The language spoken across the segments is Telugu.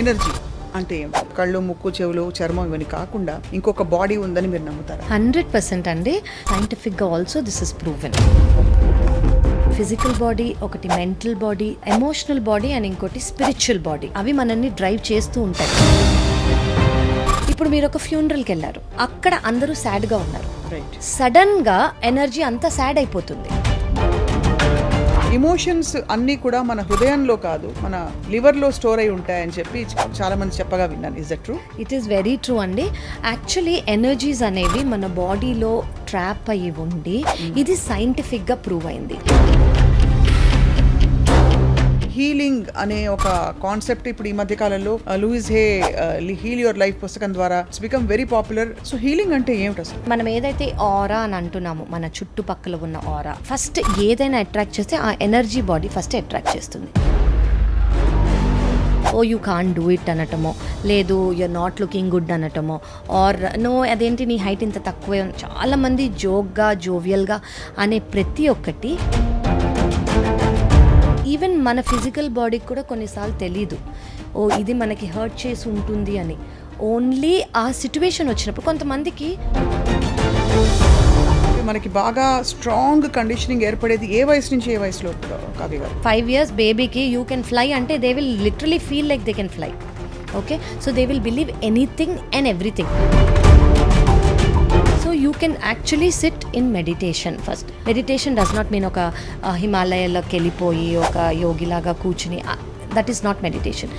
ఎనర్జీ అంటే ఏమిటి? కళ్ళు, ముక్కు, చెవులు, చర్మం ఇవన్నీ కాకుండా ఇంకొక బాడీ ఉందని మీరు నమ్ముతారా? 100% అండి. సైంటిఫిక్గా also this is proven. Physical body ఒకటి, mental body, emotional body and ఇంకోటి స్పిరిచువల్ బాడీ. అవి మనల్ని డ్రైవ్ చేస్తూ ఉంటాయి. ఇప్పుడు మీరు ఒక ఫ్యూనరల్కి వెళ్ళారు, అక్కడ అందరూ సాడ్గా ఉన్నారు. రైట్. సడన్గా ఎనర్జీ అంతా సాడ్ అయిపోతుంది. ఎమోషన్స్ అన్నీ కూడా మన హృదయంలో కాదు, మన లివర్లో స్టోర్ అయి ఉంటాయని చెప్పి చాలా మంది చెప్పగా విన్నాను. Is that true? It is very true అండి. యాక్చువల్లీ ఎనర్జీస్ అనేవి మన బాడీలో ట్రాప్ అయ్యి ఉండి ఇది సైంటిఫిక్గా ప్రూవ్ అయింది. హీలింగ్ అనే ఒక కాన్సెప్ట్ ఇప్పుడు ఈ మధ్య కాలంలో Louise Hay heal your life పుస్తకం ద్వారా it's become very popular. So healing అంటే ఏమిటి అసలు? మనం ఏదైతే ఆరా అని అంటున్నామో, మన చుట్టుపక్కల ఉన్న ఆరా, ఫస్ట్ ఏదైనా అట్రాక్ట్ చేస్తే ఆ ఎనర్జీ బాడీ ఫస్ట్ అట్రాక్ట్ చేస్తుంది. Oh you can't do it అనటమో, లేదు యూఆర్ నాట్ లుకింగ్ గుడ్ అనటమో, ఆర్ నో అదేంటి నీ హైట్ ఇంత తక్కువే. చాలామంది జోక్గా, జోవియల్గా అనే ప్రతి ఒక్కటి ఈవెన్ మన ఫిజికల్ బాడీకి కూడా కొన్నిసార్లు తెలీదు, ఓ ఇది మనకి హర్ట్ చేసి ఉంటుంది అని. ఓన్లీ ఆ సిచ్యువేషన్ వచ్చినప్పుడు కొంతమందికి మనకి బాగా స్ట్రాంగ్ కండిషనింగ్ ఏర్పడేది ఏ వయసు నుంచి ఏ వయసులో కావ్య గారు? 5 years బేబీకి యూ కెన్ ఫ్లై అంటే they will literally feel like they can fly. Okay, so they will believe anything and everything. So you can actually sit in meditation first. Meditation does not mean ఒక హిమాలయాల్లోకి వెళ్ళిపోయి ఒక యోగిలాగా కూర్చుని, that is not meditation.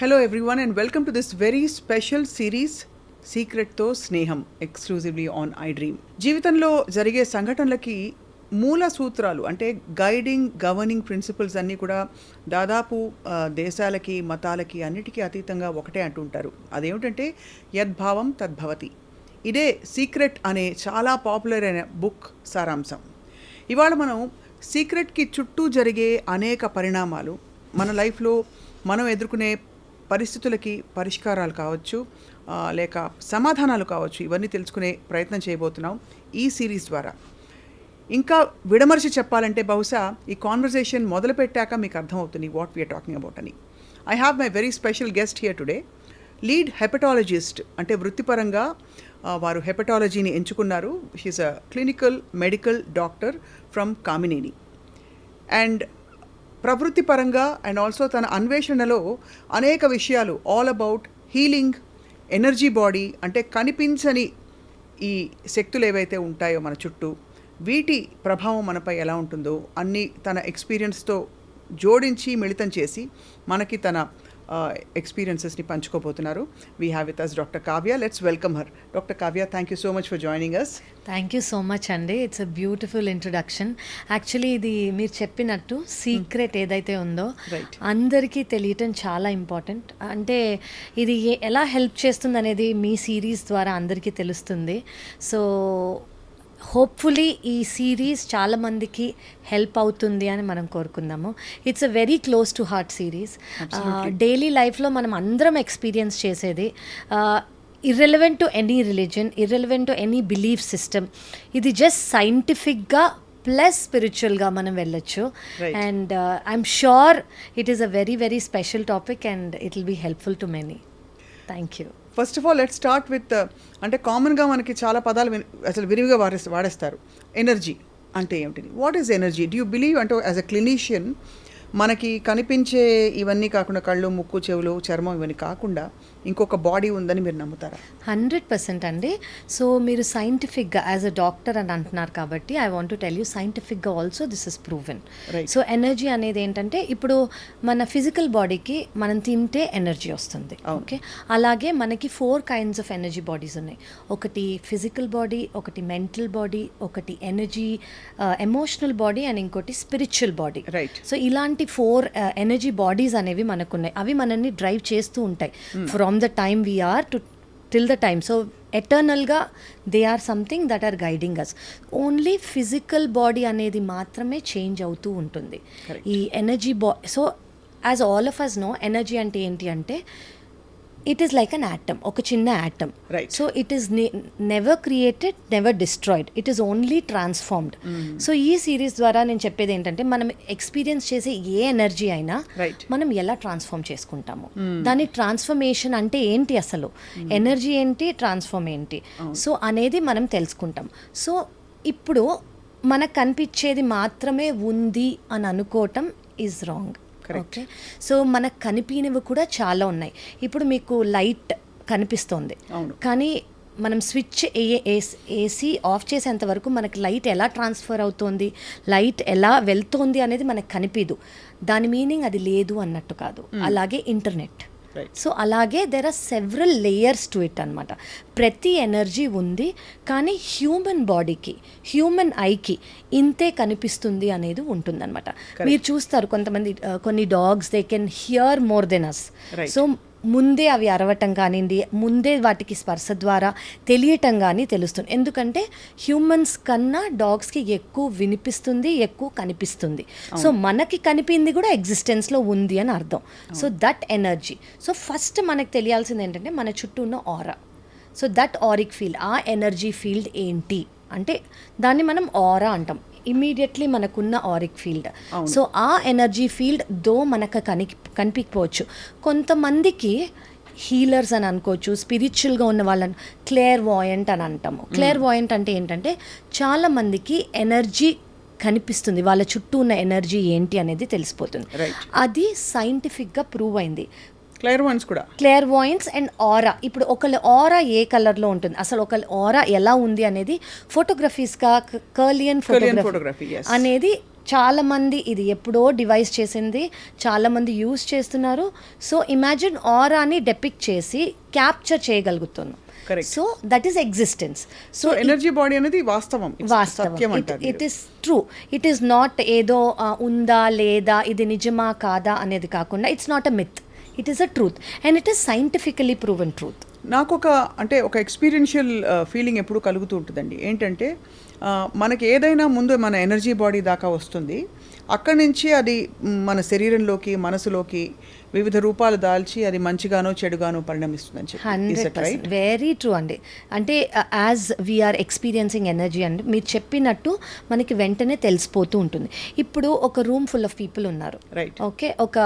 Hello everyone and welcome to this very special series సీక్రెట్తో స్నేహం, ఎక్స్క్లూజివ్లీ ఆన్ ఐ డ్రీమ్. జీవితంలో జరిగే సంఘటనలకి మూల సూత్రాలు అంటే గైడింగ్, గవర్నింగ్ ప్రిన్సిపల్స్ అన్నీ కూడా దాదాపు దేశాలకి, మతాలకి అన్నిటికీ అతీతంగా ఒకటే అంటుంటారు. అదేమిటంటే యద్భావం తద్భవతి. ఇదే సీక్రెట్ అనే చాలా పాపులర్ అయిన బుక్ సారాంశం. ఇవాళ మనం సీక్రెట్కి చుట్టూ జరిగే అనేక పరిణామాలు, మన లైఫ్లో మనం ఎదుర్కొనే పరిస్థితులకి పరిష్కారాలు కావచ్చు, లేక సమాధానాలు కావచ్చు, ఇవన్నీ తెలుసుకునే ప్రయత్నం చేయబోతున్నాం ఈ సిరీస్ ద్వారా. ఇంకా విడమర్చి చెప్పాలంటే బహుశా ఈ కాన్వర్జేషన్ మొదలుపెట్టాక మీకు అర్థమవుతుంది వాట్ వీఆర్ టాకింగ్ అబౌట్ అని. I have my very special guest here today, lead hepatologist. అంటే వృత్తిపరంగా వారు హెపటాలజీని ఎంచుకున్నారు. She is a clinical medical doctor from Kamineni. And ప్రవృత్తి పరంగా అండ్ ఆల్సో తన అన్వేషణలో అనేక విషయాలు all about healing, energy body, అంటే కనిపించని ఈ శక్తులు ఏవైతే ఉంటాయో మన చుట్టూ, వీటి ప్రభావం మనపై ఎలా ఉంటుందో అన్నీ తన ఎక్స్పీరియన్స్తో జోడించి మిళితం చేసి మనకి తన ఎక్స్పీరియన్సెస్ని పంచుకోబోతున్నారు. We have with us doctor Kavya. Let's welcome her. Doctor Kavya, thank you so much for joining us. Thank you so much అండి. It's a beautiful introduction. Actually ఇది మీరు చెప్పినట్టు సీక్రెట్ ఏదైతే ఉందో అందరికీ తెలియటం చాలా ఇంపార్టెంట్. అంటే ఇది ఎలా హెల్ప్ చేస్తుంది అనేది మీ సిరీస్ ద్వారా అందరికీ తెలుస్తుంది. సో హోప్ఫుల్లీ ఈ సిరీస్ చాలామందికి హెల్ప్ అవుతుంది అని మనం కోరుకుందాము. It's a very close to heart series. Daily లైఫ్లో మనం అందరం ఎక్స్పీరియన్స్ చేసేది, irrelevant to any religion, irrelevant to any belief system. ఇది జస్ట్ సైంటిఫిక్గా ప్లస్ స్పిరిచువల్గా మనం వెళ్ళొచ్చు. And I'm sure it is a very very special topic and it will be helpful to many. Thank you. First of all let's start with, అంటే కామన్గా మనకి చాలా పదాలు అసలు విరివిగా వాడేస్తారు. ఎనర్జీ అంటే ఏమిటి? What is energy? Do you believe, అంటే యాజ్ అ క్లినీషియన్ మనకి కనిపించే ఇవన్నీ కాకుండా కళ్ళు, ముక్కు, చెవులు, చర్మం ఇవన్నీ కాకుండా ఇంకొక బాడీ ఉందని మీరు నమ్ముతారా? 100% అండి. సో మీరు సైంటిఫిక్గా యాజ్ అ డాక్టర్ అని అంటున్నారు కాబట్టి I want to tell you సైంటిఫిక్గా also this is proven. So energy అనేది ఏంటంటే ఇప్పుడు మన ఫిజికల్ బాడీకి మనం తింటే ఎనర్జీ వస్తుంది. ఓకే, అలాగే మనకి 4 kinds ఆఫ్ ఎనర్జీ బాడీస్ ఉన్నాయి. ఒకటి ఫిజికల్ బాడీ, ఒకటి మెంటల్ బాడీ, ఒకటి ఎనర్జీ ఎమోషనల్ బాడీ అండ్ ఇంకోటి స్పిరిచువల్ బాడీ. రైట్. సో ఇలాంటి 4 ఎనర్జీ బాడీస్ అనేవి మనకున్నాయి. అవి మనల్ని డ్రైవ్ చేస్తూ ఉంటాయి from the time we are to till the time. So ఎటర్నల్గా they are something that are guiding us. Only physical body అనేది మాత్రమే చేంజ్ అవుతూ ఉంటుంది. ఈ energy so as all of us know, energy అంటే ఏంటి అంటే it is like an atom, ఒక చిన్న atom. Right. So it is never created, never destroyed, it is only transformed. So ఈ సిరీస్ ద్వారా నేను చెప్పేది ఏంటంటే మనం ఎక్స్పీరియన్స్ చేసే ఏ ఎనర్జీ అయినా Right. మనం ఎలా ట్రాన్స్ఫార్మ్ చేసుకుంటాము, దాని ట్రాన్స్ఫర్మేషన్ అంటే ఏంటి, అసలు ఎనర్జీ ఏంటి, ట్రాన్స్ఫార్మ్ ఏంటి, సో అనేది మనం తెలుసుకుంటాం. సో ఇప్పుడు మనకు కనిపించేది మాత్రమే ఉంది అని అనుకోవటం ఈజ్ రాంగ్. ఓకే, సో మనకు కనిపించినవి కూడా చాలా ఉన్నాయి. ఇప్పుడు మీకు లైట్ కనిపిస్తోంది, అవును. కానీ మనం స్విచ్ ఏసీ ఆఫ్ చేసేంత వరకు మనకి లైట్ ఎలా ట్రాన్స్ఫర్ అవుతోంది, లైట్ ఎలా వెళ్తోంది అనేది మనకు కనిపించదు. దాని మీనింగ్ అది లేదు అన్నట్టు కాదు. అలాగే ఇంటర్నెట్. Right. సో అలాగే there are several layers to it అనమాట. ప్రతి ఎనర్జీ ఉంది, కానీ హ్యూమన్ బాడీకి, హ్యూమన్ ఐకి ఇంతే కనిపిస్తుంది అనేది ఉంటుందన్నమాట. మీరు చూస్తారు కొంతమంది కొన్ని dogs they can hear more than us. Right. So ముందే అవి అరవటం కానివ్వండి, ముందే వాటికి స్పర్శ ద్వారా తెలియటం కానీ తెలుస్తుంది. ఎందుకంటే హ్యూమన్స్ కన్నా డాగ్స్కి ఎక్కువ వినిపిస్తుంది, ఎక్కువ కనిపిస్తుంది. సో మనకి కనిపింది కూడా ఎగ్జిస్టెన్స్లో ఉంది అని అర్థం. So that energy. So first మనకు తెలియాల్సింది ఏంటంటే మన చుట్టూ ఉన్న ఆరా. సో దట్ ఆరిక్ ఫీల్డ్, ఆ ఎనర్జీ ఫీల్డ్ ఏంటి అంటే దాన్ని మనం ఆరా అంటాం. ఇమీడియట్లీ మనకున్న ఆరిక్ ఫీల్డ్. సో ఆ ఎనర్జీ ఫీల్డ్ దో మనకు కనిపించవచ్చు. కొంతమందికి హీలర్స్ అని అనుకోవచ్చు, స్పిరిచువల్గా ఉన్న వాళ్ళని క్లేర్ వాయంట్ అని అంటాము. క్లేర్ వాయంట్ అంటే ఏంటంటే చాలామందికి ఎనర్జీ కనిపిస్తుంది, వాళ్ళ చుట్టూ ఉన్న ఎనర్జీ ఏంటి అనేది తెలిసిపోతుంది. అది సైంటిఫిక్గా ప్రూవ్ అయింది. క్లైర్వాయిన్స్ కూడా, క్లేర్వాయిన్స్ అండ్ ఆరా. ఇప్పుడు ఒకళ్ళ ఆరా ఏ కలర్లో ఉంటుంది, అసలు ఒకళ్ళ ఆరా ఎలా ఉంది అనేది ఫోటోగ్రఫీస్గా కర్లియన్ ఫోటోగ్రఫీ అనేది చాలా మంది, ఇది ఎప్పుడో డివైస్ చేసింది, చాలా మంది యూజ్ చేస్తున్నారు. సో ఇమాజిన్ ఆరాని డెపిక్ట్ చేసి క్యాప్చర్ చేయగలుగుతున్నాం. So that is existence. So energy body అనేది వాస్తవం. It is true. It is not ఏదో ఉందా లేదా, ఇది నిజమా కాదా అనేది కాకుండా it's not a myth, it is a truth and it is scientifically proven truth. నాకు ఒక ఎక్స్పీరియన్షియల్ ఫీలింగ్ ఎప్పుడు కలుగుతూ ఉంటుందండి. ఏంటంటే మనకి ఏదైనా ముందు మన ఎనర్జీ బాడీ దాకా వస్తుంది, అక్కడి నుంచి అది మన శరీరంలోకి, మనసులోకి వివిధ రూపాలు దాల్చి అది మంచిగానో చెడుగానో పరిణమిస్తుందని చెప్పి. 100% వెరీ ట్రూ అండి. అంటే యాజ్ వీఆర్ ఎక్స్పీరియన్సింగ్ ఎనర్జీ అండి, మీరు చెప్పినట్టు మనకి వెంటనే తెలిసిపోతూ ఉంటుంది. ఇప్పుడు ఒక రూమ్ ఫుల్ ఆఫ్ పీపుల్ ఉన్నారు, ఓకే, ఒక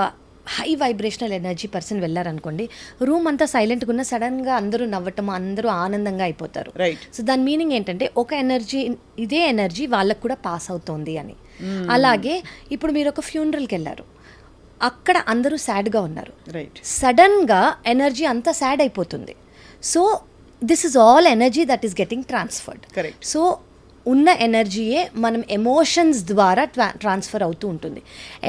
హై వైబ్రేషనల్ ఎనర్జీ పర్సన్ వెళ్ళారనుకోండి, రూమ్ అంతా సైలెంట్గా ఉన్న సడన్గా అందరూ నవ్వటం, అందరూ ఆనందంగా అయిపోతారు. సో దాని మీనింగ్ ఏంటంటే ఒక ఎనర్జీ, ఇదే ఎనర్జీ వాళ్ళకు కూడా పాస్ అవుతోంది అని. అలాగే ఇప్పుడు మీరు ఒక ఫ్యూనరల్కి వెళ్ళారు, అక్కడ అందరూ సాడ్గా ఉన్నారు, సడన్గా ఎనర్జీ అంతా సాడ్ అయిపోతుంది. So this is all energy that is getting transferred. So ఉన్న ఎనర్జీయే మనం ఎమోషన్స్ ద్వారా ట్రాన్స్ఫర్ అవుతూ ఉంటుంది.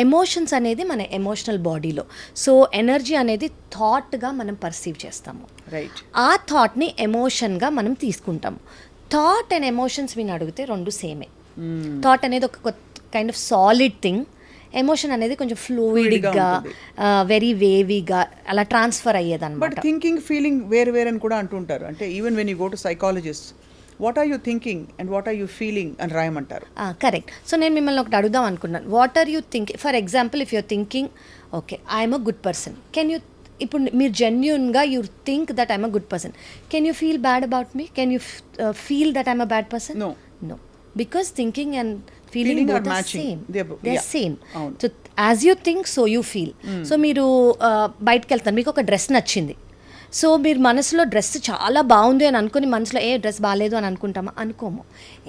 ఎమోషన్స్ అనేది మన ఎమోషనల్ బాడీలో. సో ఎనర్జీ అనేది థాట్గా మనం పర్సీవ్ చేస్తాము, ఆ థాట్ని ఎమోషన్గా మనం తీసుకుంటాము. థాట్ అండ్ ఎమోషన్స్ విని అడిగితే రెండు సేమే. థాట్ అనేది ఒక kind of solid thing, emotion అనేది కొంచెం ఫ్లూయిడ్గా, వెరీ వేవీగా అలా ట్రాన్స్ఫర్ అయ్యేదన్నమాట. బట్ థింకింగ్, ఫీలింగ్ వేరు వేరు అని కూడా అంటుంటారు. అంటే even when you go to psychologist, what are you thinking and what are you feeling అని రాయమంటారు. కరెక్ట్. సో నేను మిమ్మల్ని ఒకటి అడుగుదాం అనుకున్నాను. What are you thinking, for example if your thinking okay I'm a good person, can you, ఇప్పుడు మీరు జెన్యూన్గా you think that I'm a good person, can you feel bad about me, can you feel that I'm a bad person? No, because thinking and feeling both are same. They're same. So as you think, so you feel. So మీరు బయటకు వెళ్తారు, మీకు ఒక డ్రెస్ నచ్చింది, సో మీరు మనసులో డ్రెస్ చాలా బాగుంది అని అనుకుని మనసులో డ్రెస్ బాగాలేదు అని అనుకుంటామా? అనుకోము.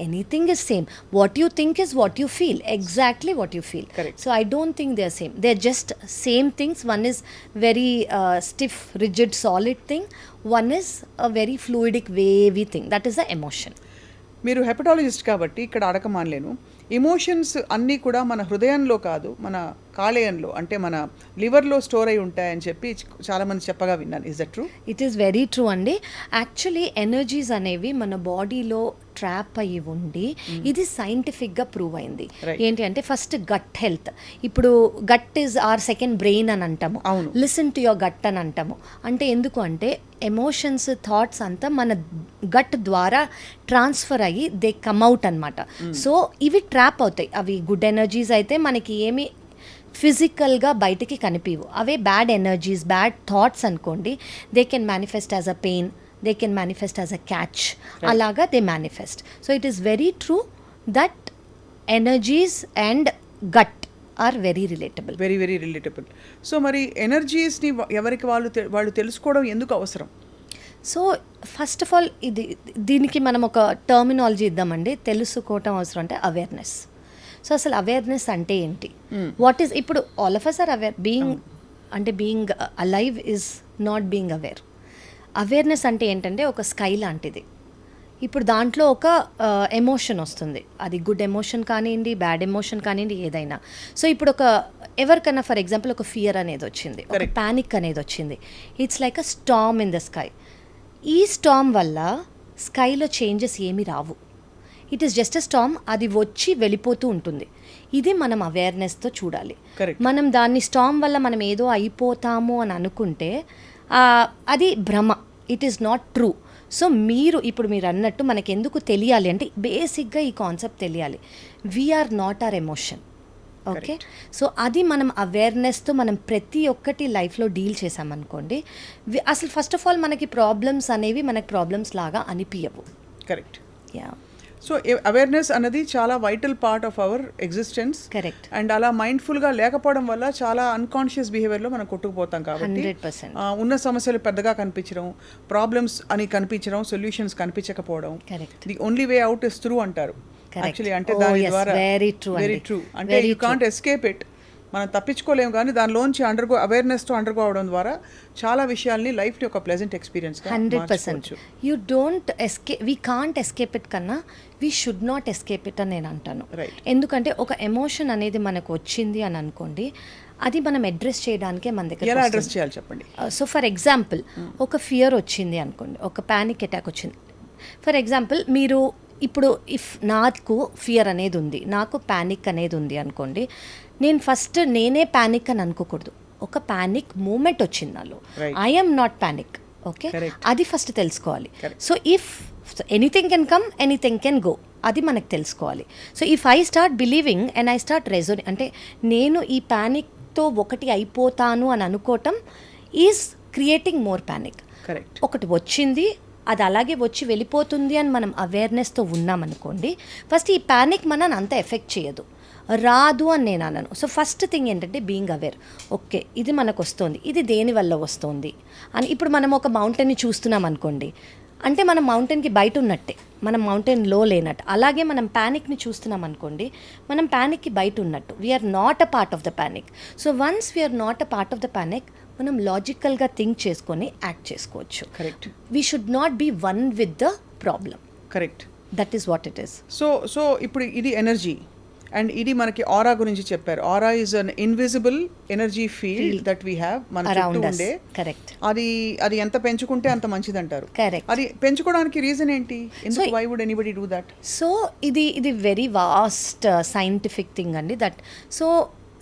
Anything is same. What you think is what you feel, exactly what you feel. So I don't think they are same, they are just same things. One is very stiff, rigid, solid thing, one is a very fluidic, wavy thing, that is the emotion. మీరు హెపటాలజిస్ట్ కాబట్టి ఇక్కడ అడగమానలేను, ఎమోషన్స్ అన్నీ కూడా మన హృదయంలో కాదు, మన కాలేయంలో, అంటే మన లివర్లో స్టోర్ అయి ఉంటాయని చెప్పి చాలామంది చెప్పగా విన్నాను. Is that true? It is very true అండి. యాక్చువల్లీ ఎనర్జీస్ అనేవి మన బాడీలో ట్రాప్ అయ్యి ఉండి, ఇది సైంటిఫిక్గా ప్రూవ్ అయింది. ఏంటి అంటే ఫస్ట్ గట్ హెల్త్. ఇప్పుడు gut is our second brain అని అంటాము, లిసన్ టు యువర్ గట్ అని అంటాము. అంటే ఎందుకు అంటే ఎమోషన్స్, థాట్స్ అంతా మన గట్ ద్వారా ట్రాన్స్ఫర్ అయ్యి దే కమ్ అవుట్ అనమాట. సో ఇవి ట్రాప్ అవుతాయి. అవి గుడ్ ఎనర్జీస్ అయితే మనకి ఏమి ఫిజికల్గా బయటికి కనిపివు. అవే బ్యాడ్ ఎనర్జీస్, బ్యాడ్ థాట్స్ అనుకోండి, they can manifest as a pain, they can manifest as a catch, అలాగా they manifest. So it is very true that energies and gut are very relatable. Very very relatable. So మరి ఎనర్జీస్ని ఎవరికి వాళ్ళు తెలుసుకోవడం ఎందుకు అవసరం? సో ఫస్ట్ ఆఫ్ ఆల్ దీనికి మనం ఒక టర్మినాలజీ ఇద్దామండి. తెలుసుకోవటం అవసరం అంటే అవేర్నెస్. సో అసలు అవేర్నెస్ అంటే ఏంటి? వాట్ ఈస్, ఇప్పుడు all of us are aware. Being alive is not being aware. Awareness అంటే ఏంటంటే ఒక స్కై లాంటిది. ఇప్పుడు దాంట్లో ఒక ఎమోషన్ వస్తుంది, అది గుడ్ ఎమోషన్ కానివ్వండి, బ్యాడ్ ఎమోషన్ కానివ్వండి, ఏదైనా. సో ఇప్పుడు ఎవరికైనా ఫర్ ఎగ్జాంపుల్ ఒక ఫియర్ అనేది వచ్చింది, ఒక ప్యానిక్ అనేది వచ్చింది. It's like a storm in the sky. ఈ స్టార్మ్ వల్ల స్కైలో చేంజెస్ ఏమీ రావు. It is just a storm, అది వచ్చి వెళ్ళిపోతూ ఉంటుంది. ఇది మనం అవేర్నెస్తో చూడాలి. మనం దాన్ని స్టార్మ్ వల్ల మనం ఏదో అయిపోతాము అని అనుకుంటే అది భ్రమ, it is not true. So ఇప్పుడు మీరు అన్నట్టు మనకి ఎందుకు తెలియాలి అంటే బేసిక్గా ఈ కాన్సెప్ట్ తెలియాలి. We are not our emotion. Okay, so అది మనం అవేర్నెస్తో మనం ప్రతి ఒక్కటి లైఫ్లో డీల్ చేసామనుకోండి, అసలు ఫస్ట్ ఆఫ్ ఆల్ మనకి ప్రాబ్లమ్స్ అనేవి మనకి ప్రాబ్లమ్స్ లాగా అనిపించవు. కరెక్ట్. యా. సో అవేర్నెస్ అనేది చాలా vital part of our existence. Correct. And అలా మైండ్ఫుల్గా లేకపోవడం వల్ల చాలా అన్కాన్షియస్ బిహేవియర్లో మనం కొట్టుకుపోతాం. కాబట్టి 100% ఉన్న సమస్యలు పెద్దగా కనిపించడం, ప్రాబ్లమ్స్ అని కనిపించడం, సొల్యూషన్స్ కనిపించకపోవడం. The only way out is through అంటారు యాక్చువల్లీ. అంటే దాని ద్వారా వెరీ ట్రూ. అంటే యూ కాంట్ ఎస్కేప్ ఇట్, మనం తప్పించుకోలేము. కానీ దానిలోంచి అవేర్నెస్తో అండర్గో అవడం ద్వారా చాలా విషయాల్ని లైఫ్ని ఒక pleasant experience 100%. You don't escape, we can't escape it కన్నా we should not escape it అని నేను అంటాను. ఎందుకంటే ఒక ఎమోషన్ అనేది మనకు వచ్చింది అని అనుకోండి, అది మనం అడ్రస్ చేయడానికే మన దగ్గర. ఎలా అడ్రస్ చేయాలి చెప్పండి. సో ఫర్ ఎగ్జాంపుల్ ఒక ఫియర్ వచ్చింది అనుకోండి, ఒక ప్యానిక్ అటాక్ వచ్చింది ఫర్ ఎగ్జాంపుల్. మీరు ఇప్పుడు నాకు ఫియర్ అనేది ఉంది, నాకు ప్యానిక్ అనేది ఉంది అనుకోండి, నేను ఫస్ట్ నేనే ప్యానిక్ అని అనుకోకూడదు. ఒక ప్యానిక్ మూమెంట్ వచ్చింది నాలో, ఐఎమ్ నాట్ ప్యానిక్. ఓకే, అది ఫస్ట్ తెలుసుకోవాలి. So if anything can come, anything can go, అది మనకు తెలుసుకోవాలి. So if I start believing and I start reasoning, అంటే నేను ఈ ప్యానిక్తో ఒకటి అయిపోతాను అని అనుకోవటం is creating more panic. Correct. ఒకటి వచ్చింది, అది అలాగే వచ్చి వెళ్ళిపోతుంది అని మనం అవేర్నెస్తో ఉన్నామనుకోండి, ఫస్ట్ ఈ ప్యానిక్ మనని అంత ఎఫెక్ట్ చేయదు, రాదు అని నేను అన్నాను. సో ఫస్ట్ థింగ్ ఏంటంటే బీయింగ్ అవేర్. ఓకే, ఇది మనకు వస్తుంది, ఇది దేనివల్ల వస్తుంది అని. ఇప్పుడు మనం ఒక మౌంటైన్ని చూస్తున్నాం అనుకోండి, అంటే మనం మౌంటైన్కి బయట ఉన్నట్టే, మనం మౌంటైన్లో లేనట్టు. అలాగే మనం ప్యానిక్ని చూస్తున్నాం అనుకోండి, మనం ప్యానిక్కి బయట ఉన్నట్టు. We're not a part of the panic. So once we're not a part of the panic, మనం లాజికల్గా థింక్ చేసుకొని యాక్ట్ చేసుకోవచ్చు. Correct. We should not be one with the problem. Correct. That is what it is. So ఇప్పుడు ఇది ఎనర్జీ, అండ్ ఇది మనకి ఆరా గురించి చెప్పారు. Aura is an invisible energy field that we have మన చుట్టూ ఉండే. కరెక్ట్. అది ఎంత పెంచుకుంటే అంత మంచిది అంటారు. కరెక్ట్. అది పెంచుకోవడానికి రీజన్ ఏంటి? ఎందుకు, why would anybody do that? So ఇది వెరీ వాస్ట్ సైంటిఫిక్ థింగ్ అండి. దట్ సో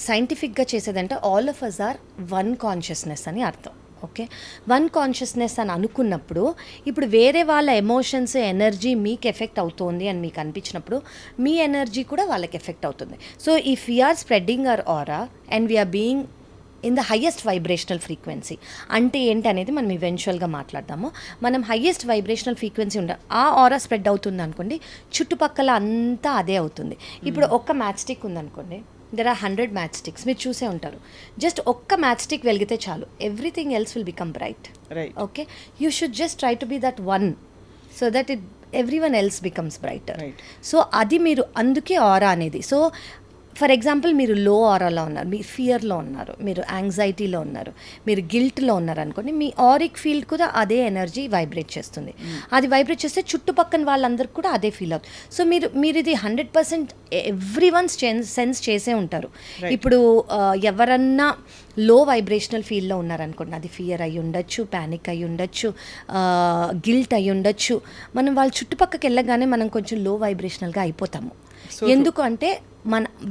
సైంటిఫిక్గా చేసేదంటే all of us are one consciousness అని అర్థం. ఓకే, వన్ కాన్షియస్నెస్ అని అనుకున్నప్పుడు, ఇప్పుడు వేరే వాళ్ళ ఎమోషన్స్, ఎనర్జీ మీకు ఎఫెక్ట్ అవుతుంది అని మీకు అనిపించినప్పుడు, మీ ఎనర్జీ కూడా వాళ్ళకి ఎఫెక్ట్ అవుతుంది. So if we are spreading our aura and we are being in the highest vibrational frequency, అంటే ఏంటి అనేది మనం ఈవెన్చువల్గా మాట్లాడదాము. మనం హయ్యెస్ట్ వైబ్రేషనల్ ఫ్రీక్వెన్సీ ఆ ఆరా స్ప్రెడ్ అవుతుంది అనుకోండి, చుట్టుపక్కల అంతా అదే అవుతుంది. ఇప్పుడు ఒక్క మ్యాచ్ స్టిక్ ఉందనుకోండి, దెర్ ఆర్ 100 మ్యాచ్ స్టిక్స్, మీరు చూసే ఉంటారు. జస్ట్ ఒక్క మ్యాచ్ స్టిక్ వెలిగితే చాలు, everything else will become bright. Okay, you should just try to be that one, so that everyone else becomes brighter. So అది మీరు, అందుకే ఆరా అనేది. సో ఫర్ ఎగ్జాంపుల్ మీరు లో ఆరాలో ఉన్నారు, మీరు ఫియర్లో ఉన్నారు, మీరు యాంగ్జైటీలో ఉన్నారు, మీరు గిల్ట్లో ఉన్నారు అనుకోండి, మీ ఆరిక్ ఫీల్డ్ కూడా అదే ఎనర్జీ వైబ్రేట్ చేస్తుంది. అది వైబ్రేట్ చేస్తే చుట్టుపక్కల వాళ్ళందరికీ కూడా అదే ఫీల్ అవుతుంది. సో మీరు ఇది 100% ఎవ్రీ వన్స్ సెన్స్ చేసే ఉంటారు. ఇప్పుడు ఎవరన్నా లో వైబ్రేషనల్ ఫీల్డ్లో ఉన్నారనుకోండి, అది ఫియర్ అయి ఉండొచ్చు, ప్యానిక్ అయి ఉండొచ్చు, గిల్ట్ అయి ఉండొచ్చు, మనం వాళ్ళ చుట్టుపక్కకి వెళ్ళగానే మనం కొంచెం లో వైబ్రేషనల్గా అయిపోతాము. ఎందుకు అంటే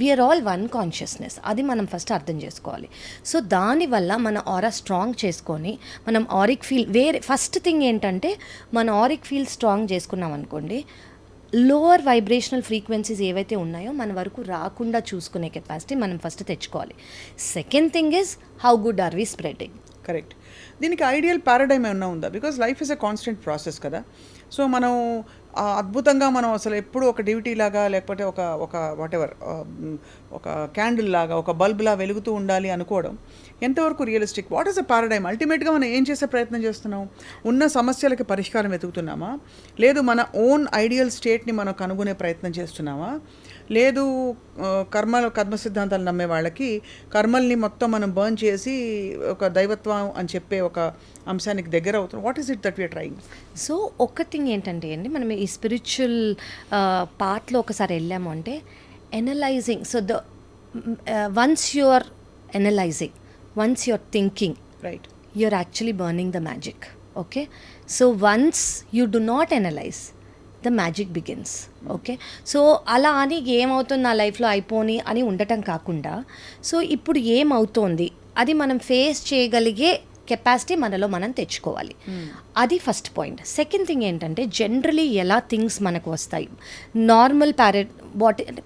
వీఆర్ ఆల్ వన్ కాన్షియస్నెస్, అది మనం ఫస్ట్ అర్థం చేసుకోవాలి. సో దానివల్ల మన ఆరా స్ట్రాంగ్ చేసుకొని మనం ఆరిక్ ఫీల్ ఫస్ట్ థింగ్ ఏంటంటే మన ఆరిక్ ఫీల్ స్ట్రాంగ్ చేసుకున్నాం అనుకోండి, లోవర్ వైబ్రేషనల్ ఫ్రీక్వెన్సీస్ ఏవైతే ఉన్నాయో మన వరకు రాకుండా చూసుకునే కెపాసిటీ మనం ఫస్ట్ తెచ్చుకోవాలి. Second thing is how good are we spreading. Correct. దీనికి ఐడియల్ పారాడైమ్ ఏమన్నా ఉందా? Because life is a constant process కదా. సో మనం అద్భుతంగా మనం అసలు ఎప్పుడు ఒక డ్యూటీ లాగా లేకపోతే ఒక ఒక వాటెవర్ ఒక క్యాండిల్ లాగా ఒక బల్బ్లా వెలుగుతూ ఉండాలి అనుకోవడం ఎంతవరకు realistic? What is the paradigm? అల్టిమేట్గా మనం ఏం చేసే ప్రయత్నం చేస్తున్నాం? ఉన్న సమస్యలకి పరిష్కారం వెతుకుతున్నామా? లేదు మన ఓన్ ఐడియల్ స్టేట్ని మనం కనుగొనే ప్రయత్నం చేస్తున్నామా? లేదు కర్మ సిద్ధాంతాలు నమ్మే వాళ్ళకి కర్మల్ని మొత్తం మనం బర్న్ చేసి ఒక దైవత్వం అని చెప్పే ఒక అంశానికి దగ్గర అవుతున్నాం. What is it that we are trying? So ఒక థింగ్ ఏంటంటే అండి, మనం ఈ స్పిరిచువల్ పార్ట్లో ఒకసారి వెళ్ళాము అంటే analysing. So once you are analysing, once you are thinking, right, you are actually burning the magic. Okay, so once you do not analyse, the magic begins. Okay, so అలా అని ఏమవుతుంది నా లైఫ్లో అయిపోని అని ఉండటం కాకుండా, సో ఇప్పుడు ఏమవుతోంది అది మనం ఫేస్ చేయగలిగే కెపాసిటీ మనలో మనం తెచ్చుకోవాలి. అది ఫస్ట్ పాయింట్. సెకండ్ థింగ్ ఏంటంటే జనరలీ ఎలా థింగ్స్ మనకు వస్తాయి, నార్మల్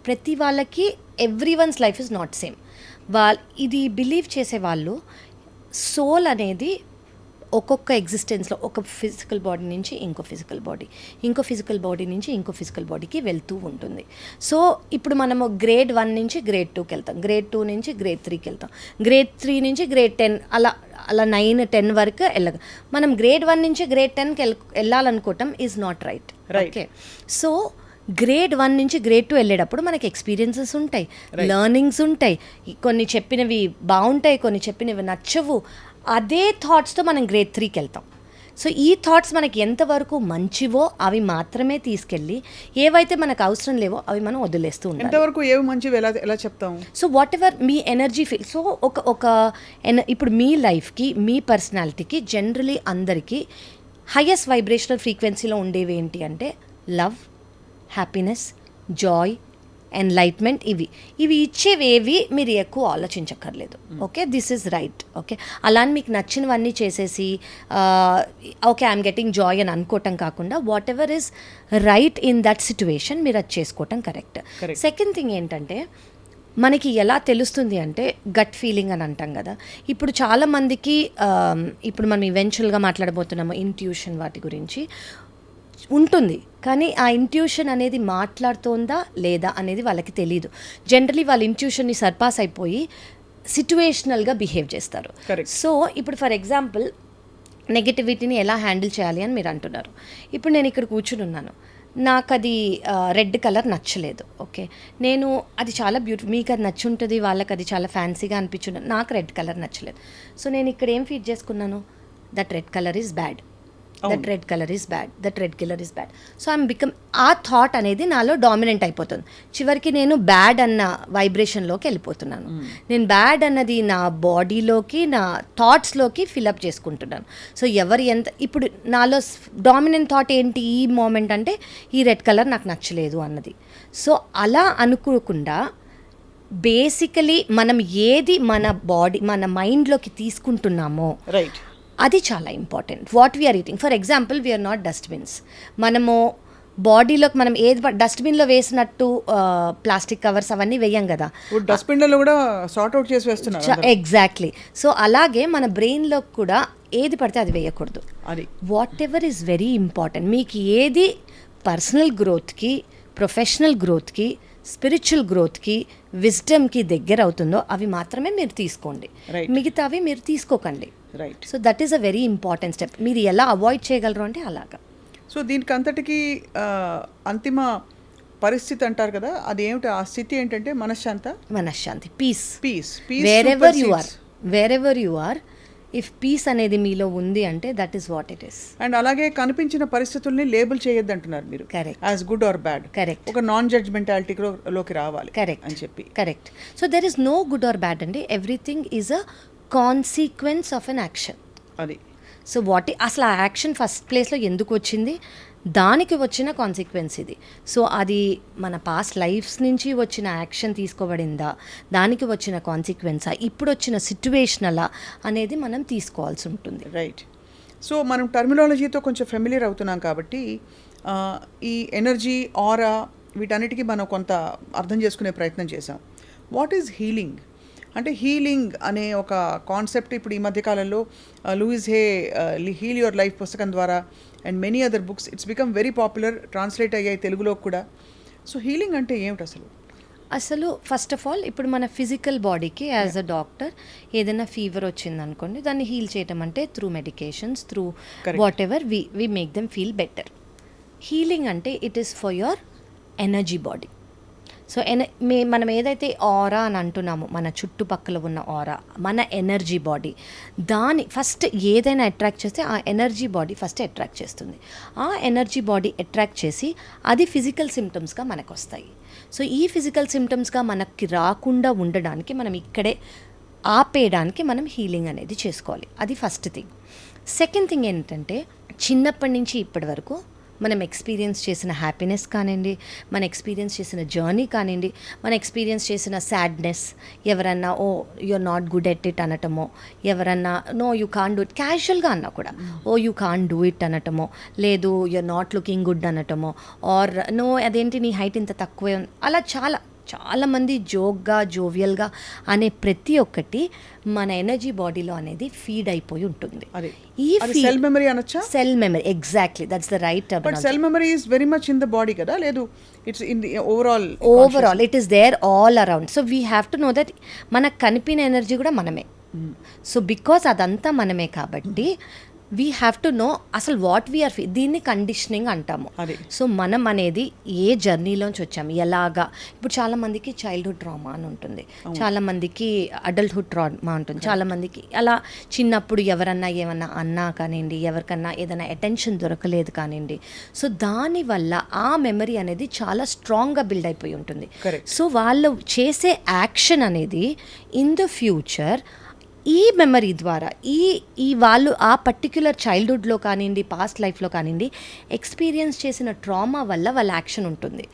ప్రతి వాళ్ళకి every one's life is not same. ఇది బిలీవ్ చేసే వాళ్ళు సోల్ అనేది ఒక్కొక్క ఎగ్జిస్టెన్స్లో ఒక ఫిజికల్ బాడీ నుంచి ఇంకో ఫిజికల్ బాడీ, ఇంకో ఫిజికల్ బాడీ నుంచి ఇంకో ఫిజికల్ బాడీకి వెళ్తూ ఉంటుంది. సో ఇప్పుడు మనము గ్రేడ్ 1 నుంచి గ్రేడ్ 2కి వెళ్తాం, గ్రేడ్ 2 నుంచి గ్రేడ్ 3కి వెళ్తాం, గ్రేడ్ 3 నుంచి గ్రేడ్ 10, అలా 9-10 వరకు వెళ్ళగా మనం గ్రేడ్ 1 నుంచి గ్రేడ్ 10కి వెళ్ళాలనుకోవటం is not right. Okay, so grade 1 నుంచి గ్రేడ్ 2 వెళ్ళేటప్పుడు మనకి ఎక్స్పీరియన్సెస్ ఉంటాయి, లెర్నింగ్స్ ఉంటాయి, కొన్ని చెప్పినవి బాగుంటాయి, కొన్ని చెప్పినవి నచ్చవు. అదే థాట్స్తో మనం గ్రేడ్ 3కి వెళ్తాం. సో ఈ థాట్స్ మనకి ఎంతవరకు మంచివో అవి మాత్రమే తీసుకెళ్ళి, ఏవైతే మనకు అవసరం లేవో అవి మనం వదిలేస్తూ ఉంటాం. ఎంతవరకు ఏవి మంచివి ఎలా చెప్తాం? So what ever me energy feel. So ఇప్పుడు మీ లైఫ్కి, మీ పర్సనాలిటీకి, జనరలీ అందరికీ హైయెస్ట్ వైబ్రేషనల్ ఫ్రీక్వెన్సీలో ఉండేవి ఏంటి అంటే లవ్, హ్యాపీనెస్, జాయ్, ఎన్లైట్మెంట్. ఇవి ఇచ్చేవేవి మీరు ఎక్కువ ఆలోచించక్కర్లేదు. Okay, this is right. Okay, అలా మీకు నచ్చినవన్నీ చేసేసి ఓకే ఐఎమ్ గెటింగ్ జాయ్ అని అనుకోవటం కాకుండా what ever is right in that situation మీరు అది చేసుకోవటం కరెక్ట్. సెకండ్ థింగ్ ఏంటంటే మనకి ఎలా తెలుస్తుంది అంటే గట్ ఫీలింగ్ అని అంటాం కదా. ఇప్పుడు చాలామందికి ఇప్పుడు మనం ఈవెన్చువల్గా మాట్లాడబోతున్నాము ఇంట్యూషన్ వాటి గురించి ఉంటుంది, కానీ ఆ ఇంట్యూషన్ అనేది మాట్లాడుతోందా లేదా అనేది వాళ్ళకి తెలియదు. జనరలీ వాళ్ళ ఇంట్యూషన్ని సర్పాస్ అయిపోయి సిచ్యువేషనల్గా బిహేవ్ చేస్తారు. సో ఇప్పుడు ఫర్ ఎగ్జాంపుల్ నెగటివిటీని ఎలా హ్యాండిల్ చేయాలి అని మీరు అంటున్నారు. ఇప్పుడు నేను ఇక్కడ కూర్చుని ఉన్నాను, నాకు అది రెడ్ కలర్ నచ్చలేదు. ఓకే, నేను అది చాలా బ్యూటిఫుల్, మీకు అది నచ్చుంటుంది, వాళ్ళకి అది చాలా ఫ్యాన్సీగా అనిపించుంటుంది, నాకు రెడ్ కలర్ నచ్చలేదు. సో నేను ఇక్కడ ఏం ఫీడ్ చేసుకున్నాను, that red colour is bad, that red colour is bad, that red colour is bad. So I'm become, ఆ థాట్ అనేది నాలో డామినెంట్ అయిపోతుంది. చివరికి నేను బ్యాడ్ అన్న వైబ్రేషన్లోకి వెళ్ళిపోతున్నాను. నేను బ్యాడ్ అన్నది నా బాడీలోకి, నా థాట్స్లోకి ఫిల్అప్ చేసుకుంటున్నాను. సో ఇప్పుడు నాలో డామినెంట్ థాట్ ఏంటి ఈ మూమెంట్ అంటే ఈ రెడ్ కలర్ నాకు నచ్చలేదు అన్నది. సో అలా అనుకోకుండా బేసికలీ మనం ఏది మన బాడీ, మన మైండ్లోకి తీసుకుంటున్నామో రైట్, అది చాలా important. What we are eating, for example we are not dustbins. మనము బాడీలోకి మనం ఏది డస్ట్బిన్లో వేసినట్టు ప్లాస్టిక్ కవర్స్ అవన్నీ వేయం కదా, డస్ట్బిన్లలో కూడా సార్ట్ అవుట్ చేసి వేస్తున్నారు. ఎగ్జాక్ట్లీ. సో అలాగే మన బ్రెయిన్లో కూడా ఏది పడితే అది వేయకూడదు. అది what ever is very important. మీకు ఏది పర్సనల్ గ్రోత్కి, ప్రొఫెషనల్ గ్రోత్కి, స్పిరిచువల్ గ్రోత్కి, విజ్డమ్కి దగ్గర అవుతుందో అవి మాత్రమే మీరు తీసుకోండి, మిగతావి మీరు తీసుకోకండి. Right. So that is a very important step. మీరు ఎలా అవాయిడ్ చేయగలరు అంటే అలాగా. సో దీనికి అంతటికీ అంతిమ పరిస్థితి అంటారు కదా, అది ఏమిటి? ఆ స్థితి ఏంటంటే మనశ్శాంతి, peace. Wherever you are, if peace అనేది మీలో ఉంది అంటే that is what it is. And అలాగే కనిపించిన పరిస్థితుల్ని లేబుల్ చేయొద్దు అంటున్నారు మీరు. Correct. As good or bad. Correct. ఒక నాన్ జడ్జ్మెంటాలిటీలోకి రావాలి. కరెక్ట్ అని చెప్పి. Correct. So there is no good or bad అండి, everything is a consequence of an action. అది. సో అసలు ఆ యాక్షన్ ఫస్ట్ ప్లేస్లో ఎందుకు వచ్చింది, దానికి వచ్చిన కాన్సిక్వెన్స్ ఇది. సో అది మన పాస్ట్ లైఫ్స్ నుంచి వచ్చిన యాక్షన్ తీసుకోబడిందా, దానికి వచ్చిన కాన్సిక్వెన్సా, ఇప్పుడు వచ్చిన సిచ్యువేషనలా అనేది మనం తీసుకోవాల్సి ఉంటుంది. రైట్. సో మనం టర్మినాలజీతో కొంచెం ఫెమిలియర్ అవుతున్నాం కాబట్టి ఈ ఎనర్జీ ఆరా వీటన్నిటికీ మనం కొంత అర్థం చేసుకునే ప్రయత్నం చేసాం. What is healing? అంటే హీలింగ్ అనే ఒక కాన్సెప్ట్ ఇప్పుడు ఈ మధ్యకాలంలో Louise Hay heal your life పుస్తకం ద్వారా and many other books it's become very popular, translate అయ్యాయి తెలుగులో కూడా. సో హీలింగ్ అంటే ఏమిటి అసలు? అసలు ఫస్ట్ ఆఫ్ ఆల్ ఇప్పుడు మన ఫిజికల్ బాడీకి యాజ్ అ డాక్టర్ ఏదైనా ఫీవర్ వచ్చింది అనుకోండి, దాన్ని హీల్ చేయటం అంటే through medications, through whatever we make them feel better. Healing అంటే it is for your energy body. So మనం ఏదైతే ఆరా అని అంటున్నామో, మన చుట్టుపక్కల ఉన్న ఆరా, మన ఎనర్జీ బాడీ, దాన్ని ఫస్ట్ ఏదైనా అట్రాక్ట్ చేస్తే ఆ ఎనర్జీ బాడీ ఫస్ట్ అట్రాక్ట్ చేస్తుంది. ఆ ఎనర్జీ బాడీ అట్రాక్ట్ చేసి అది ఫిజికల్ సిమ్టమ్స్గా మనకు వస్తాయి. సో ఈ ఫిజికల్ సిమ్టమ్స్గా మనకి రాకుండా ఉండడానికి, మనం ఇక్కడే ఆపేయడానికి మనం హీలింగ్ అనేది చేసుకోవాలి. అది ఫస్ట్ థింగ్. సెకండ్ థింగ్ ఏంటంటే, చిన్నప్పటి నుంచి ఇప్పటి వరకు మనం ఎక్స్పీరియన్స్ చేసిన హ్యాపీనెస్ కానివ్వండి, మన ఎక్స్పీరియన్స్ చేసిన జర్నీ కానివ్వండి, మన ఎక్స్పీరియన్స్ చేసిన సాడ్నెస్, ఎవరన్నా oh you're not good at it అనటమో, ఎవరన్నా no you can do it క్యాజువల్గా అన్నా కూడా oh you can do it అనటమో, లేదు యూఆర్ నాట్ లుకింగ్ గుడ్ అనటమో, ఆర్ నో అదేంటి నీ హైట్ ఇంత తక్కువే ఉంది, అలా చాలామంది జోక్గా జోవియల్గా అనే ప్రతి ఒక్కటి మన ఎనర్జీ బాడీలో అనేది ఫీడ్ అయిపోయి ఉంటుంది. ఈ సెల్ మెమరీ అనొచ్చా? Cell memory, exactly, that's the right term. But cell memory is very much in the body కదా? లేదు, it's in the overall it is there all around. So we have to know that మనకు కనిపిన ఎనర్జీ కూడా మనమే. సో బికాస్ అదంతా మనమే కాబట్టి వీ హ్యావ్ టు నో అసలు వాట్ వీఆర్ దీన్ని కండిషనింగ్ అంటాము. సో మనం అనేది ఏ జర్నీలోంచి వచ్చాము, ఎలాగా. ఇప్పుడు చాలామందికి చైల్డ్హుడ్ ట్రామా అని ఉంటుంది, చాలామందికి అడల్ట్హుడ్ ట్రామా ఉంటుంది, చాలామందికి అలా చిన్నప్పుడు ఎవరన్నా ఏమన్నా అన్నా కానివ్వండి, ఎవరికన్నా ఏదైనా అటెన్షన్ దొరకలేదు కానివ్వండి. సో దానివల్ల ఆ మెమరీ అనేది చాలా స్ట్రాంగ్గా బిల్డ్ అయిపోయి ఉంటుంది. సో వాళ్ళు చేసే యాక్షన్ అనేది ఇన్ ద ఫ్యూచర్ ఈ మెమరీ ద్వారా ఈ వాళ్ళు ఆ పర్టిక్యులర్ చైల్డ్హుడ్లో కానివ్వండి, పాస్ట్ లైఫ్లో కానివ్వండి, ఎక్స్పీరియన్స్ చేసిన ట్రామా వల్ల వాళ్ళ యాక్షన్ ఉంటుంది.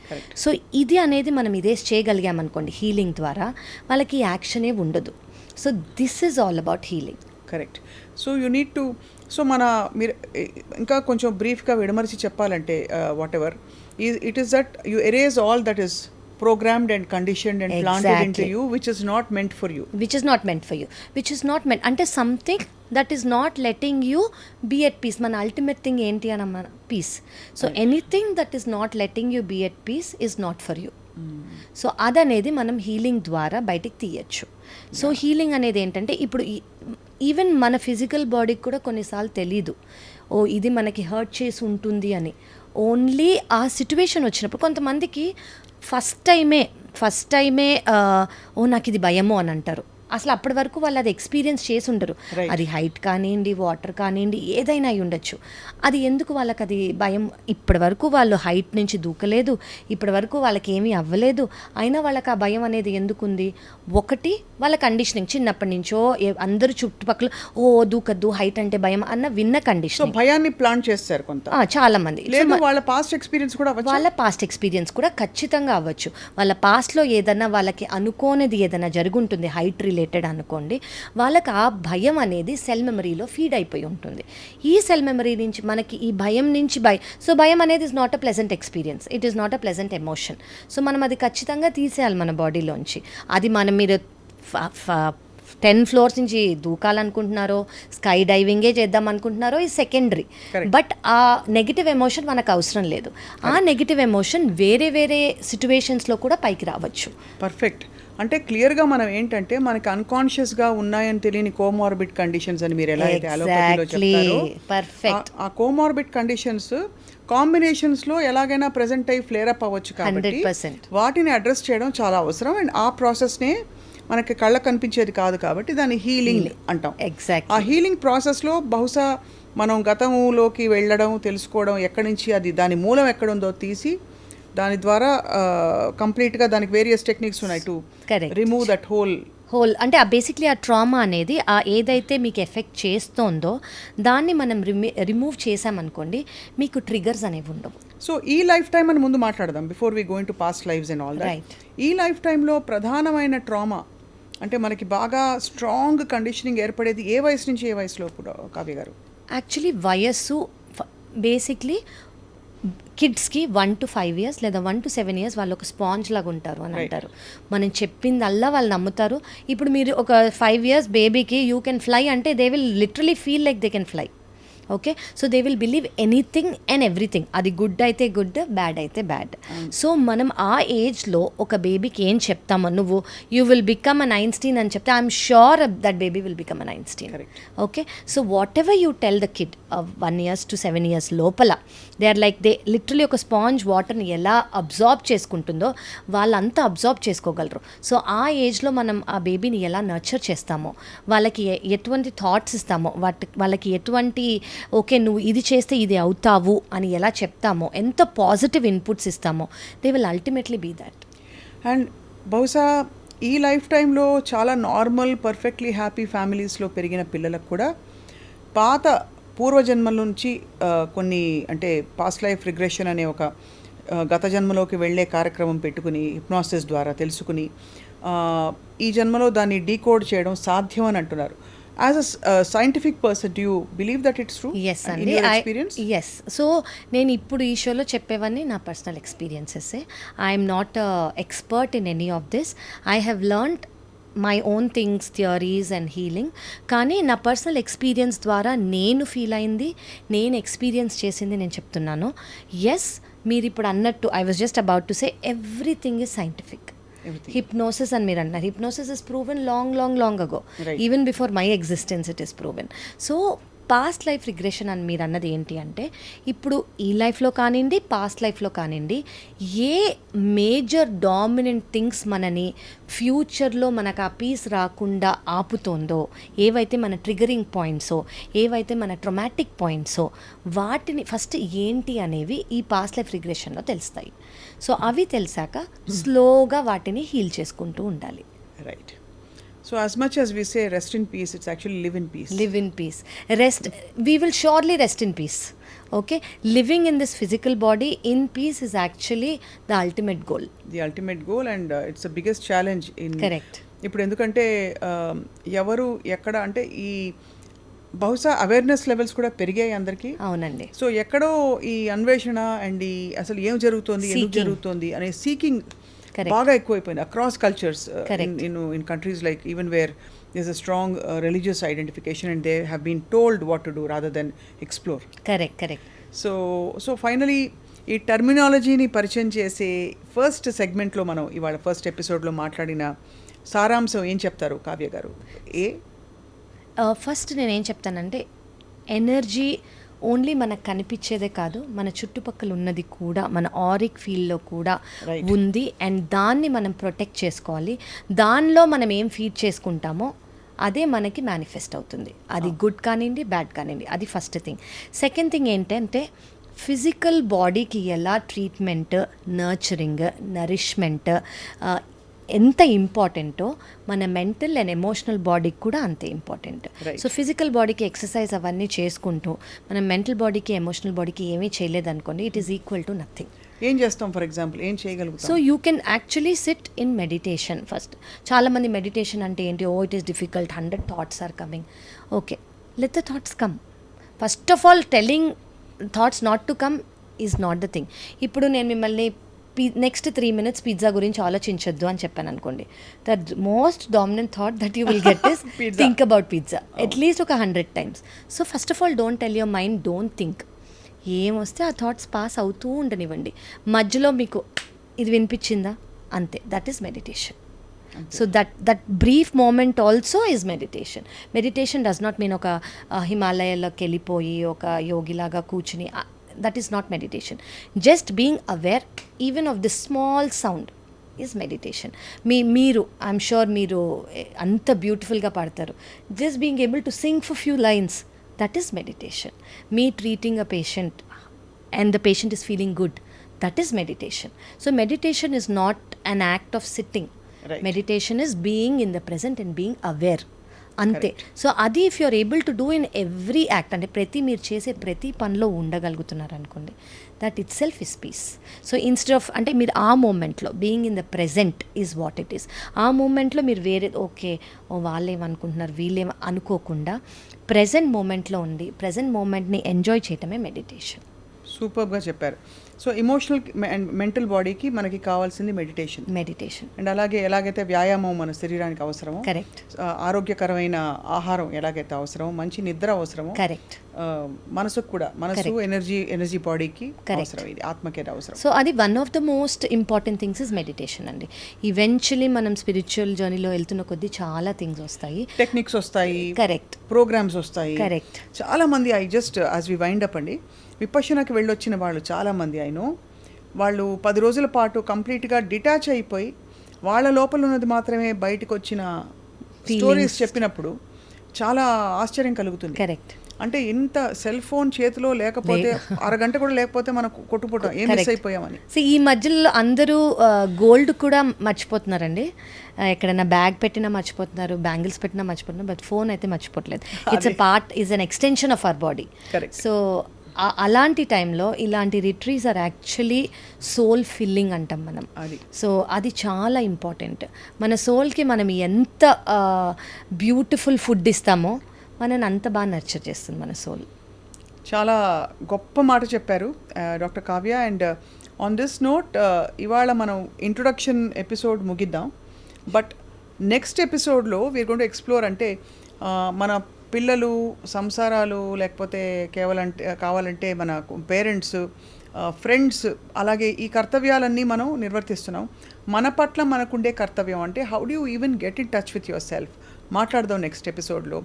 సో ఇది అనేది మనం ఇదే చేయగలిగామనుకోండి హీలింగ్ ద్వారా, వాళ్ళకి యాక్షనే ఉండదు. So this is all about healing. Correct. So you need to, so మీరు ఇంకా కొంచెం బ్రీఫ్గా విడమరిచి చెప్పాలంటే what ever it is that you erase all that is programmed and conditioned and planted into you which is not meant for you. Which is not meant అంటే something that is not letting you be at peace. మన ultimate thing ఏంటి అని మన peace. So anything that is not letting you be at peace is not for you. So అదనేది మనం హీలింగ్ ద్వారా బయటికి తీయచ్చు. సో హీలింగ్ అనేది ఏంటంటే, ఇప్పుడు ఈవెన్ మన ఫిజికల్ బాడీకి కూడా కొన్నిసార్లు తెలీదు ఓ ఇది మనకి హర్ట్ చేసి ఉంటుంది అని. ఓన్లీ ఆ సిచ్యువేషన్ వచ్చినప్పుడు కొంతమందికి ఫస్ట్ టైమే ఓ నాకు ఇది భయమో అని అంటారు. అసలు అప్పటి వరకు వాళ్ళు అది ఎక్స్పీరియన్స్ చేసి ఉండరు. అది హైట్ కానివ్వండి, వాటర్ కానివ్వండి, ఏదైనా అయి ఉండొచ్చు. అది ఎందుకు వాళ్ళకి అది భయం? ఇప్పటి వరకు వాళ్ళు హైట్ నుంచి దూకలేదు, ఇప్పటి వరకు వాళ్ళకి ఏమీ అవ్వలేదు, అయినా వాళ్ళకి ఆ భయం అనేది ఎందుకుంది? ఒకటి వాళ్ళ కండిషనింగ్, చిన్నప్పటి నుంచో అందరూ చుట్టుపక్కల ఓ దూకద్దు, హైట్ అంటే భయం అన్న విన్న కండిషన్, భయాన్ని ప్లాన్ చేస్తారు కొంత చాలా మంది. వాళ్ళ పాస్ట్ ఎక్స్పీరియన్స్ కూడా ఖచ్చితంగా అవ్వచ్చు. వాళ్ళ పాస్ట్లో ఏదన్నా వాళ్ళకి అనుకోనిది ఏదైనా జరుగుంటుంది, హైట్ రిలేటెడ్ అనుకోండి, వాళ్ళకి ఆ భయం అనేది సెల్ మెమరీలో ఫీడ్ అయిపోయి ఉంటుంది. ఈ సెల్ మెమరీ నుంచి మనకి ఈ భయం నుంచి సో భయం అనేది is not a pleasant experience, it is not a pleasant emotion. So మనం అది ఖచ్చితంగా తీసేయాలి మన బాడీలోంచి. అది మీరు 10 floors నుంచి దూకాలనుకుంటున్నారో, స్కై డైవింగే చేద్దాం అనుకుంటున్నారో, ఈ సెకండరీ. బట్ ఆ నెగిటివ్ ఎమోషన్ మనకు అవసరం లేదు. ఆ నెగిటివ్ ఎమోషన్ వేరే సిచ్యువేషన్స్లో కూడా పైకి రావచ్చు. పర్ఫెక్ట్. అంటే క్లియర్గా మనం ఏంటంటే, మనకి అన్కాన్షియస్గా ఉన్నాయని తెలియని కోమార్బిడ్ కండిషన్స్ అని మీరు ఎలా అయితే అలోపతిలో చెప్తారో, పర్ఫెక్ట్, ఆ కోమార్బిడ్ కండిషన్స్ కాంబినేషన్స్లో ఎలాగైనా ప్రెజెంట్ అయ్యి ఫ్లేర్ అప్ అవ్వచ్చు. కాబట్టి వాటిని అడ్రస్ చేయడం చాలా అవసరం. అండ్ ఆ ప్రాసెస్నే మనకి కళ్ళకు కనిపించేది కాదు కాబట్టి దాన్ని హీలింగ్ అంటాం. ఆ హీలింగ్ ప్రాసెస్లో బహుశా మనం గతంలోకి వెళ్ళడం, తెలుసుకోవడం, ఎక్కడి నుంచి అది దాని మూలం ఎక్కడుందో తీసి దాని ద్వారా కంప్లీట్గా దానికి వేరియస్ టెక్నిక్స్ ఉన్నాయి టు రిమూవ్ దట్ హోల్ అంటే బేసిక్లీ ఆ ట్రామా అనేది ఆ ఏదైతే మీకు ఎఫెక్ట్ చేస్తోందో దాన్ని మనం రిమూవ్ చేసామనుకోండి, మీకు ట్రిగర్స్ అనేవి ఉండవు. సో ఈ లైఫ్ టైం అని ముందు మాట్లాడదాం, before we going to past lives and all that. ఈ లైఫ్ టైంలో ప్రధానమైన ట్రామా అంటే మనకి బాగా స్ట్రాంగ్ కండిషనింగ్ ఏర్పడేది ఏ వయసు నుంచి ఏ వయసులో కావ్య గారు? యాక్చువల్లీ వయస్సు బేసిక్లీ కిడ్స్కి 1 to 5 years లేదా 1 to 7 years వాళ్ళు ఒక స్పాంజ్ లాగా ఉంటారు అని అంటారు. మనం చెప్పిందల్లా వాళ్ళు నమ్ముతారు. ఇప్పుడు మీరు ఒక 5 years బేబీకి యూ కెన్ ఫ్లై అంటే they will literally feel like they can fly. Okay, so they will believe anything and everything. అది గుడ్ అయితే గుడ్, బ్యాడ్ అయితే బ్యాడ్. సో మనం ఆ ఏజ్లో ఒక బేబీకి ఏం చెప్తామో, నువ్వు you will become an Einstein అని చెప్తే I'm sure that baby will become an Einstein. Okay, so what ever you tell the kid 1 years to 7 years లోపల they are like they literally ఒక స్పాంజ్ వాటర్ని ఎలా అబ్జార్బ్ చేసుకుంటుందో వాళ్ళంతా అబ్జార్బ్ చేసుకోగలరు. సో ఆ ఏజ్లో మనం ఆ బేబీని ఎలా నర్చర్ చేస్తామో, వాళ్ళకి ఎటువంటి థాట్స్ ఇస్తామో, వాళ్ళకి ఎటువంటి ఓకే నువ్వు ఇది చేస్తే ఇది అవుతావు అని ఎలా చెప్తామో, ఎంత పాజిటివ్ ఇన్పుట్స్ ఇస్తామో, they will ultimately be that. And బహుశా ఈ లైఫ్ టైంలో చాలా నార్మల్ పర్ఫెక్ట్లీ హ్యాపీ ఫ్యామిలీస్లో పెరిగిన పిల్లలకు కూడా పాత పూర్వజన్మల నుంచి కొన్ని అంటే పాస్ట్ లైఫ్ రిగ్రెషన్ అనే ఒక గత జన్మలోకి వెళ్ళే కార్యక్రమం పెట్టుకుని హిప్నాసిస్ ద్వారా తెలుసుకుని ఈ జన్మలో దాన్ని డీకోడ్ చేయడం సాధ్యం అని అంటున్నారు. As a scientific person, do you believe that it's true? Yes, in your experience? Yes. So, నేను ఇప్పుడు ఈ షోలో చెప్పేవన్నీ నా personal experiences. I'm not expert in any of this. I have learned my own things, theories and healing. కానీ నా పర్సనల్ ఎక్స్పీరియన్స్ ద్వారా నేను ఫీల్ అయింది, నేను ఎక్స్పీరియన్స్ చేసింది నేను చెప్తున్నాను. ఎస్, మీరు ఇప్పుడు అన్నట్టు I was just about to say everything is scientific. Hypnosis అని మీరు అంటున్నారు. Hypnosis is proven long ago. Even before my existence it is proven. So past life regression అని మీరు అన్నది ఏంటి అంటే, ఇప్పుడు ఈ లైఫ్లో కానివ్వండి, పాస్ట్ లైఫ్లో కానివ్వండి, ఏ మేజర్ డామినెంట్ థింగ్స్ మనని ఫ్యూచర్లో మనకు ఆ పీస్ రాకుండా ఆపుతోందో, ఏవైతే మన ట్రిగరింగ్ పాయింట్సో, ఏవైతే మన ట్రొమాటిక్ పాయింట్సో, వాటిని ఫస్ట్ ఏంటి అనేవి ఈ పాస్ట్ లైఫ్ రిగ్రెషన్లో తెలుస్తాయి. సో అవి తెలిసాక స్లోగా వాటిని హీల్ చేసుకుంటూ ఉండాలి. Right. So as much as we say rest in peace, it's actually live in peace. Live in peace. Rest. We will surely rest in peace. Okay? Living in this physical body in peace is actually the ultimate goal. The ultimate goal, and it's the biggest challenge in... Correct. ఇప్పుడు ఎందుకంటే ఎవరు ఎక్కడ అంటే ఈ బహుశా అవేర్నెస్ లెవెల్స్ కూడా పెరిగాయి అందరికీ. అవునండి. సో ఎక్కడో ఈ అన్వేషణ అండ్ ఈ అసలు ఏం జరుగుతోంది, ఎందుకు జరుగుతోంది అనే సీకింగ్ బాగా ఎక్కువైపోయింది across cultures in countries like even where there's a strong religious identification and they have been told what to do rather than explore. Correct. So finally ఈ టర్మినాలజీని పరిచయం చేసే ఫస్ట్ సెగ్మెంట్లో మనం ఇవాళ ఫస్ట్ ఎపిసోడ్లో మాట్లాడిన సారాంశం ఏం చెప్తారు కావ్య గారు? ఫస్ట్ నేనేం చెప్తానంటే, ఎనర్జీ ఓన్లీ మనకు కనిపించేదే కాదు, మన చుట్టుపక్కల ఉన్నది కూడా, మన ఆరిక్ ఫీల్డ్లో కూడా ఉంది. అండ్ దాన్ని మనం ప్రొటెక్ట్ చేసుకోవాలి. దానిలో మనం ఏం ఫీడ్ చేసుకుంటామో అదే మనకి మేనిఫెస్ట్ అవుతుంది. అది గుడ్ కానివ్వండి, బ్యాడ్ కానివ్వండి. అది ఫస్ట్ థింగ్. సెకండ్ థింగ్ ఏంటంటే, ఫిజికల్ బాడీకి ఎలా ట్రీట్మెంట్, నర్చరింగ్, నరిష్మెంట్ ఎంత ఇంపార్టెంటో, మన మెంటల్ అండ్ ఎమోషనల్ బాడీకి కూడా అంతే ఇంపార్టెంట్. సో ఫిజికల్ బాడీకి ఎక్సర్సైజ్ అవన్నీ చేసుకుంటూ మనం మెంటల్ బాడీకి, ఎమోషనల్ బాడీకి ఏమీ చేయలేదనుకోండి, it is equal to nothing. ఏం చేస్తాం ఫర్ ఎగ్జాంపుల్, ఏం చేయగలుగుతాం? So you can actually sit in meditation first. చాలామంది మెడిటేషన్ అంటే ఏంటి, it is difficult, 100 thoughts are coming. Okay, let the thoughts come. First of all telling thoughts not to come is not the thing. ఇప్పుడు నేను మిమ్మల్ని నెక్స్ట్ 3 minutes పిజ్జా గురించి ఆలోచించొద్దు అని చెప్పాను అనుకోండి, the most dominant thought that you will get is think about pizza at least ఒక 100 times. So first of all don't tell your mind don't think. ఏమొస్తే ఆ థాట్స్ పాస్ అవుతూ ఉండనివ్వండి. మధ్యలో మీకు ఇది వినిపించిందా, అంతే, that is meditation. So that brief moment also is meditation. Meditation does not mean ఒక హిమాలయాల్లోకి వెళ్ళిపోయి ఒక యోగిలాగా కూర్చుని, that is not meditation. Just being aware even of the small sound is meditation. Meeru, I'm sure meeru anta beautiful ga paadtaru. Just being able to sing for few lines, that is meditation. Me treating a patient and the patient is feeling good, that is meditation. So meditation is not an act of sitting. Right. Meditation is being in the present and being aware అంతే. సో అది if you're able to do in every act, అంటే మీరు చేసే ప్రతి పనిలో ఉండగలుగుతున్నారు అనుకోండి, that itself is peace. So instead of అంటే మీరు ఆ మూమెంట్లో being in the present is what it is. ఆ మూమెంట్లో మీరు వేరే ఓకే వాళ్ళేమనుకుంటున్నారు వీళ్ళేం అనుకోకుండా ప్రెజెంట్ మూమెంట్లో ఉండి ప్రెజెంట్ మూమెంట్ని ఎంజాయ్ చేయటమే మెడిటేషన్. సూపర్గా చెప్పారు. సో ఎమోషనల్ అండ్ మెంటల్ బాడీకి మనకి కావాల్సింది మెడిటేషన్. అండ్ అలాగే ఎలాగైతే వ్యాయామం మన శరీరానికి అవసరమో, కరెక్ట్, ఆరోగ్యకరమైన ఆహారం ఎలాగైతే అవసరమో, మంచి నిద్ర అవసరమో, కరెక్ట్, మనసుకు కూడా మనసు ఎనర్జీ బాడీకి అవసరం, ఇది ఆత్మకి అవసరం. సో అది one of the most important things is meditation అండి. ఈవెన్చువలీ మనం స్పిరిచువల్ జర్నీలో వెళ్తున్న కొద్దీ చాలా థింగ్స్ వస్తాయి, టెక్నిక్స్ వస్తాయి, కరెక్ట్, ప్రోగ్రామ్స్ వస్తాయి, కరెక్ట్. చాలా మంది యాజ్ వి వైండ్ అప్ అండి, విపశ్యనకి వెళ్ళొచ్చిన వాళ్ళు చాలామంది వాళ్ళు 10 రోజుల పాటు కంప్లీట్గా డిటాచ్ అయిపోయి వాళ్ళ లోపల ఉన్నది మాత్రమే బయటకు వచ్చిన స్టోరీస్ చెప్పినప్పుడు చాలా ఆశ్చర్యం కలుగుతుంది. కరెక్ట్. అంటే ఇంత సెల్ ఫోన్ చేతిలో లేకపోతే అరగంట కూడా లేకపోతే మనకు కొట్టుకుంటాం, ఏం మిస్ అయిపోయామని. సో ఈ మధ్యలో అందరూ గోల్డ్ కూడా మర్చిపోతున్నారండి. ఎక్కడైనా బ్యాగ్ పెట్టినా మర్చిపోతున్నారు, బ్యాంగిల్స్ పెట్టినా మర్చిపోతున్నారు, బట్ ఫోన్ అయితే మర్చిపోవట్లేదు. It's a part, is an extension of our body. So అలాంటి టైంలో ఇలాంటి retreats are actually soul filling అంటాం మనం. సో అది చాలా ఇంపార్టెంట్. మన సోల్కి మనం ఎంత బ్యూటిఫుల్ ఫుడ్ ఇస్తామో మనని అంత బాగా నర్చర్ చేస్తుంది మన సోల్. చాలా గొప్ప మాట చెప్పారు doctor Kavya. And on this note ఇవాళ మనం ఇంట్రొడక్షన్ ఎపిసోడ్ ముగిద్దాం. బట్ నెక్స్ట్ ఎపిసోడ్లో వీఆర్ గోయింగ్ టు ఎక్స్ప్లోర్, అంటే మన పిల్లలు, సంసారాలు, లేకపోతే కావాలంటే మన పేరెంట్స్, ఫ్రెండ్స్, అలాగే ఈ కర్తవ్యాలన్నీ మనం నిర్వర్తిస్తున్నాం. మన పట్ల మనకుండే కర్తవ్యం అంటే how do you even get in touch with your self మాట్లాడదాం నెక్స్ట్ ఎపిసోడ్లో.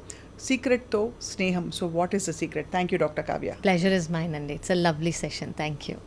సీక్రెట్తో స్నేహం. So what is the secret? Thank you doctor Kavya. Pleasure is mine అండి. It's a lovely session. Thank you.